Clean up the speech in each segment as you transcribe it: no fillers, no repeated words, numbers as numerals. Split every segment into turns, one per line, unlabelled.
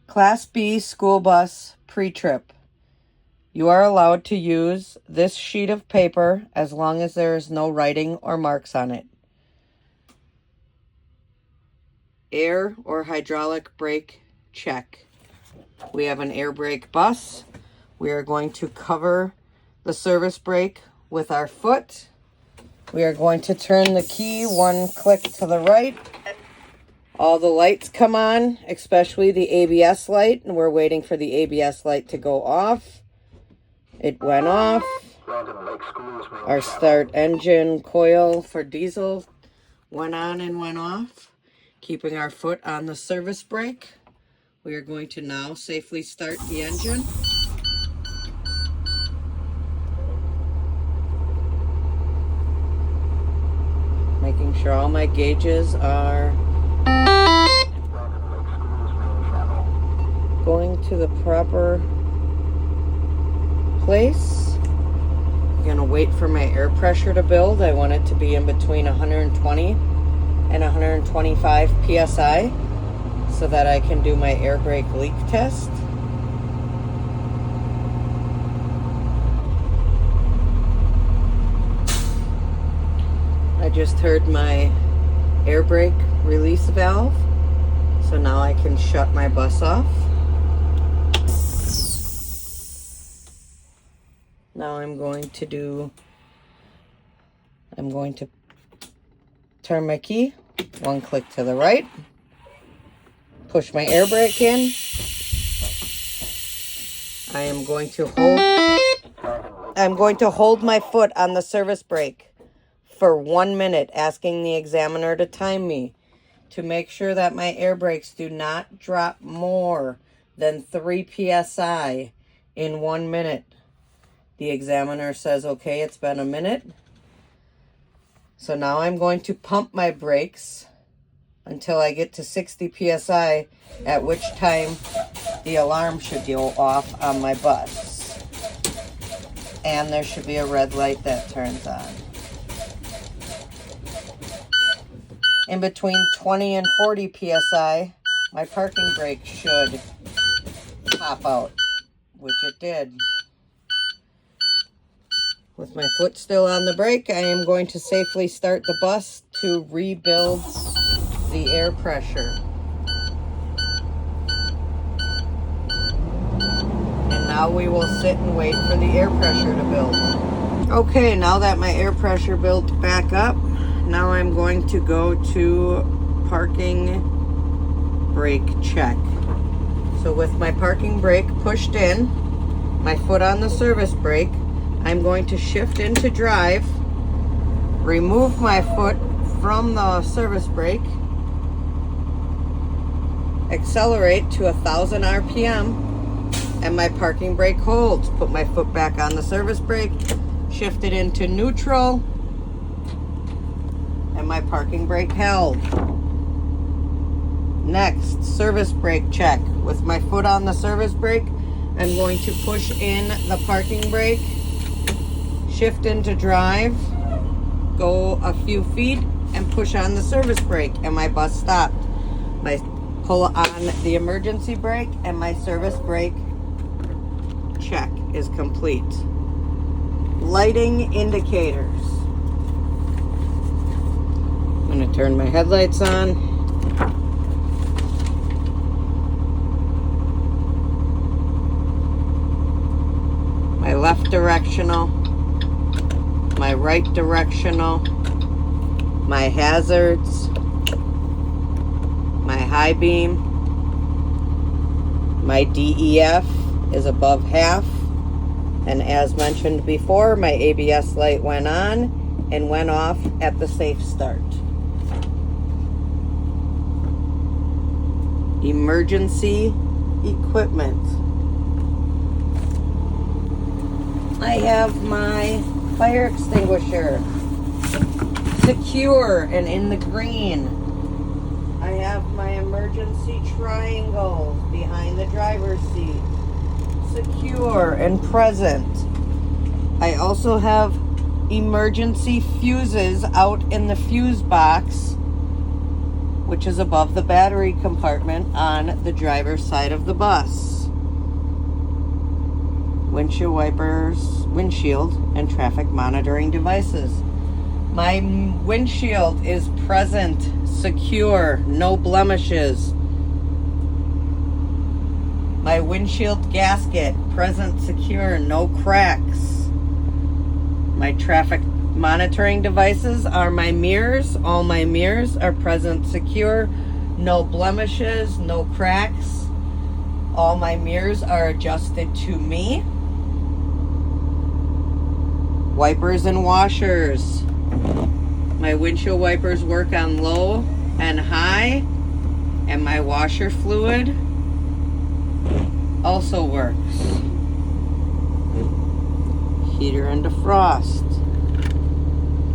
Class B school bus pre-trip. You are allowed to use this sheet of paper as long as there is no writing or marks on it. Air or hydraulic brake check. We have an air brake bus. We are going to cover the service brake with our foot. We are going to turn the key one click to the right. All the lights come on, especially the ABS light, and we're waiting for the ABS light to go off. It went off. Our start engine coil for diesel went on and went off, keeping our foot on the service brake. We are going to now safely start the engine. Making sure all my gauges are going to the proper place. I'm gonna wait for my air pressure to build. I want it to be in between 120 and 125 psi so that I can do my air brake leak test. I just heard my air brake release valve, so now I can shut my bus off. Now I'm going to turn my key, one click to the right, push my air brake in. I'm going to hold my foot on the service brake for 1 minute, asking the examiner to time me to make sure that my air brakes do not drop more than 3 psi in 1 minute. The examiner says, okay, it's been a minute. So now I'm going to pump my brakes until I get to 60 psi, at which time the alarm should go off on my bus. And there should be a red light that turns on. In between 20 and 40 psi, my parking brake should pop out, which it did. With my foot still on the brake, I am going to safely start the bus to rebuild the air pressure. And now we will sit and wait for the air pressure to build. Okay, now that my air pressure built back up, now I'm going to go to parking brake check. So with my parking brake pushed in, my foot on the service brake, I'm going to shift into drive, remove my foot from the service brake, accelerate to 1,000 RPM, and my parking brake holds. Put my foot back on the service brake, shift it into neutral, and my parking brake held. Next, service brake check. With my foot on the service brake, I'm going to push in the parking brake, shift into drive, go a few feet, and push on the service brake, and my bus stopped. I pull on the emergency brake, and my service brake check is complete. Lighting indicators. I'm going to turn my headlights on. My left directional, my right directional, my hazards, my high beam, my DEF is above half, and as mentioned before, my ABS light went on and went off at the safe start. Emergency equipment. I have my fire extinguisher secure and in the green. I have my emergency triangle behind the driver's seat, secure and present. I also have emergency fuses out in the fuse box which is above the battery compartment on the driver's side of the bus. Windshield wipers, windshield, and traffic monitoring devices. My windshield is present, secure, no blemishes. My windshield gasket, present, secure, no cracks. My traffic monitoring devices are my mirrors. All my mirrors are present, secure, no blemishes, no cracks. All my mirrors are adjusted to me. Wipers and washers. My windshield wipers work on low and high, and my washer fluid also works. Heater and defrost.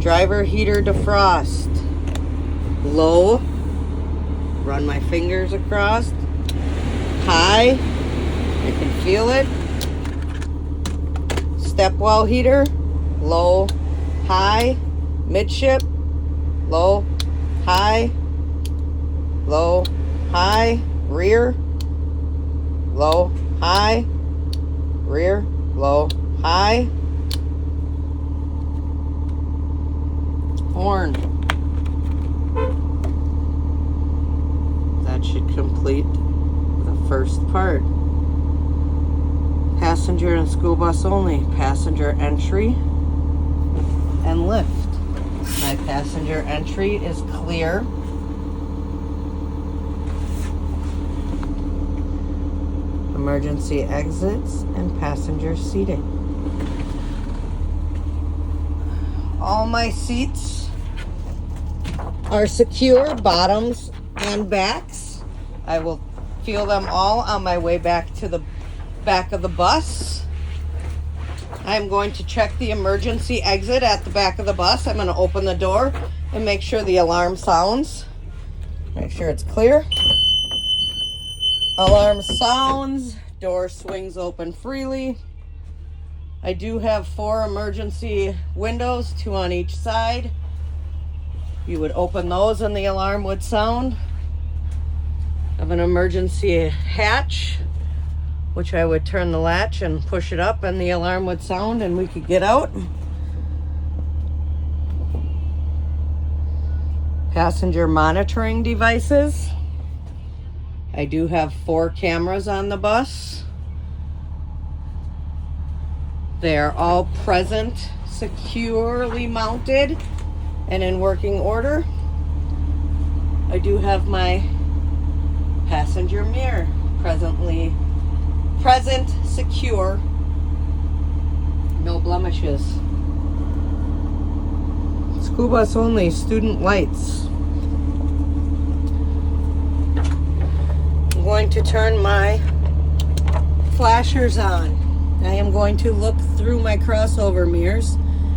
Driver heater defrost. Low, run my fingers across. High, I can feel it. Step well heater. Low, high, midship. Low, high, rear. Low, high, rear, low, high. Horn. That should complete the first part. Passenger and school bus only. Passenger entry and lift. My passenger entry is clear. Emergency exits and passenger seating. All my seats are secure, bottoms and backs. I will feel them all on my way back to the back of the bus. I'm going to check the emergency exit at the back of the bus. I'm going to open the door and make sure the alarm sounds. Make sure it's clear. Alarm sounds. Door swings open freely. I do have 4 emergency windows, 2 on each side. You would open those and the alarm would sound. I have an emergency hatch, which I would turn the latch and push it up and the alarm would sound and we could get out. Passenger monitoring devices. I do have 4 cameras on the bus. They are all present, securely mounted, and in working order. I do have my passenger mirror present, secure, no blemishes. School bus only, student lights. I'm going to turn my flashers on. I am going to look through my crossover mirrors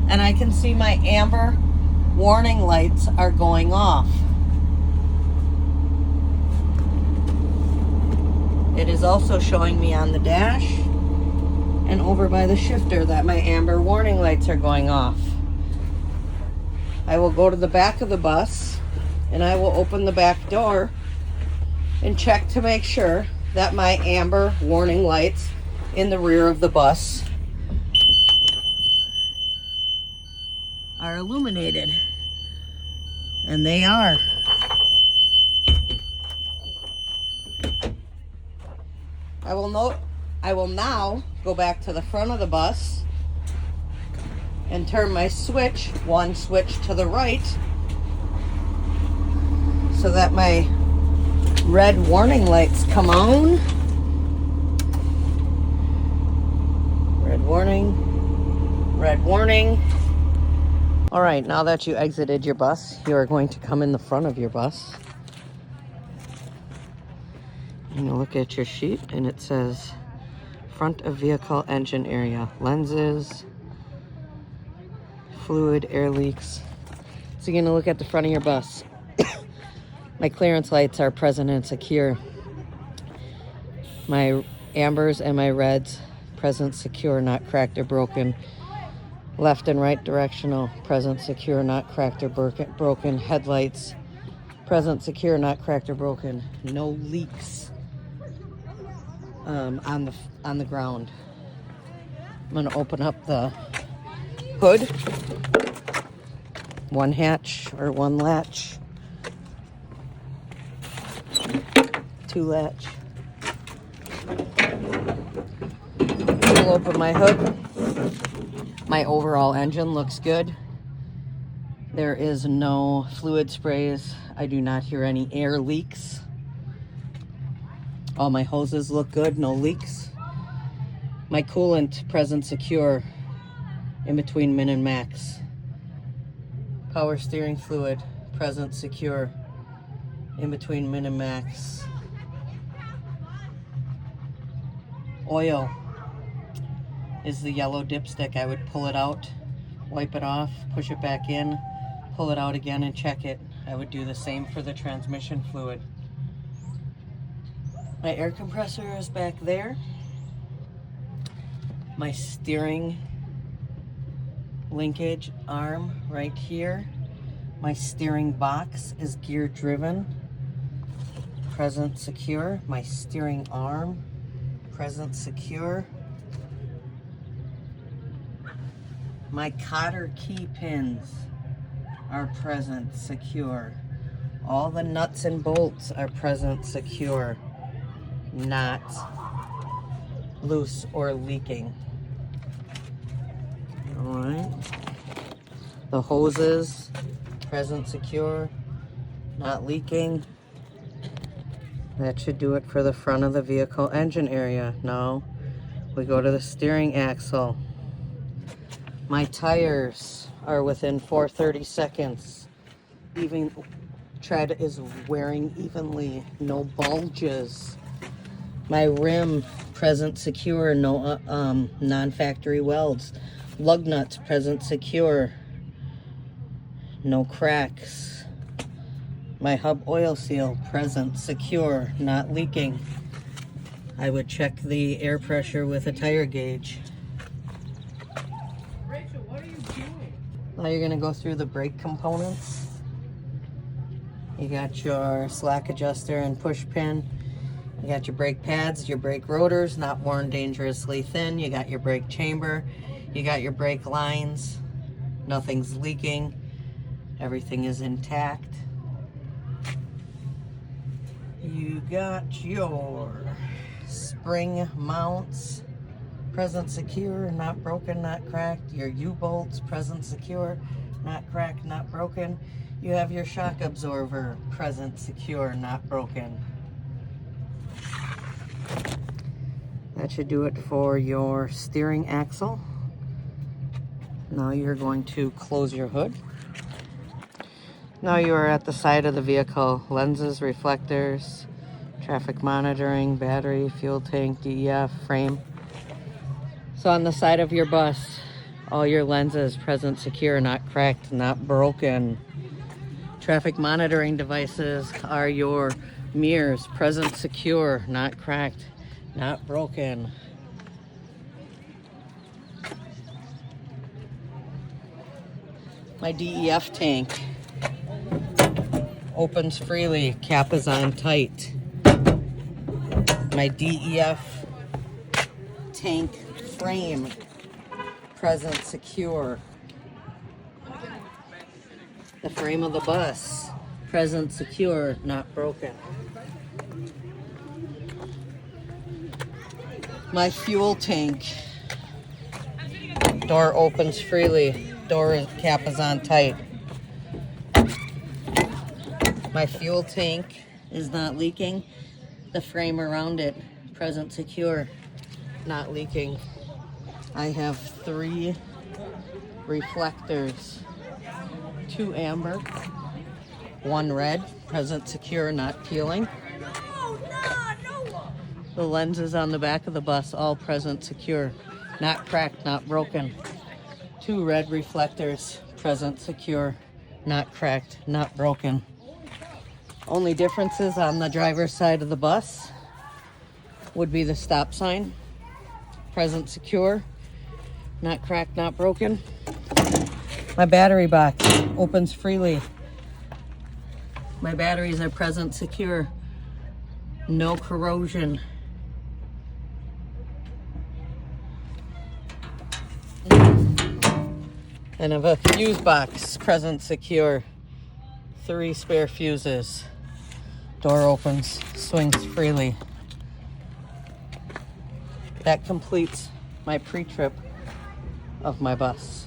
and I can see my amber warning lights are going off. It is also showing me on the dash and over by the shifter that my amber warning lights are going off. I will go to the back of the bus and I will open the back door and check to make sure that my amber warning lights in the rear of the bus are illuminated. And they are. I will now go back to the front of the bus and turn my switch, one switch to the right, so that my red warning lights come on. Red warning, red warning. All right, now that you exited your bus, you are going to come in the front of your bus. And you look at your sheet and it says front of vehicle engine area, lenses, fluid, air leaks. So you're gonna look at the front of your bus. My clearance lights are present and secure. My ambers and my reds, present, secure, not cracked or broken. Left and right directional, present, secure, not cracked or broken. Headlights, present, secure, not cracked or broken. No leaks on the ground. I'm gonna open up the hood. One hatch or one latch. Two latch. We'll open my hood. My overall engine looks good. There is no fluid sprays. I do not hear any air leaks. All my hoses look good, no leaks. My coolant present secure in between min and max. Power steering fluid present secure in between min and max. Oil is the yellow dipstick. I would pull it out, wipe it off, push it back in, pull it out again and check it. I would do the same for the transmission fluid. My air compressor is back there. My steering linkage arm right here. My steering box is gear driven, present secure. My steering arm, present secure. My cotter key pins are present secure. All the nuts and bolts are present secure, not loose or leaking. All right. The hoses, present secure, not leaking. That should do it for the front of the vehicle engine area. Now we go to the steering axle. My tires are within 430 seconds. Even tread is wearing evenly, no bulges. My rim present secure, no non-factory welds. Lug nuts present secure, no cracks. My hub oil seal present secure, not leaking. I would check the air pressure with a tire gauge.
Rachel, what are you doing?
Now you're gonna go through the brake components. You got your slack adjuster and push pin. You got your brake pads, your brake rotors, not worn dangerously thin. You got your brake chamber. You got your brake lines. Nothing's leaking. Everything is intact. You got your spring mounts, present secure, not broken, not cracked. Your U-bolts, present secure, not cracked, not broken. You have your shock absorber, present secure, not broken. That should do it for your steering axle. Now you're going to close your hood. Now you are at the side of the vehicle. Lenses, reflectors, traffic monitoring, battery, fuel tank, DEF, frame. So on the side of your bus, all your lenses present secure, not cracked, not broken. Traffic monitoring devices are your mirrors, present secure, not cracked, not broken. My DEF tank opens freely, cap is on tight. My DEF tank frame, present secure. The frame of the bus, present secure, not broken. My fuel tank, door opens freely, door cap is on tight. My fuel tank is not leaking. The frame around it, present secure, not leaking. I have 3 reflectors, 2 amber, 1 red, present secure, not peeling. The lenses on the back of the bus, all present secure, not cracked, not broken. 2 red reflectors, present secure, not cracked, not broken. Only differences on the driver's side of the bus would be the stop sign, present secure, not cracked, not broken. My battery box opens freely. My batteries are present secure. No corrosion. And I have a fuse box, present secure. 3 spare fuses. Door opens, swings freely. That completes my pre-trip of my bus.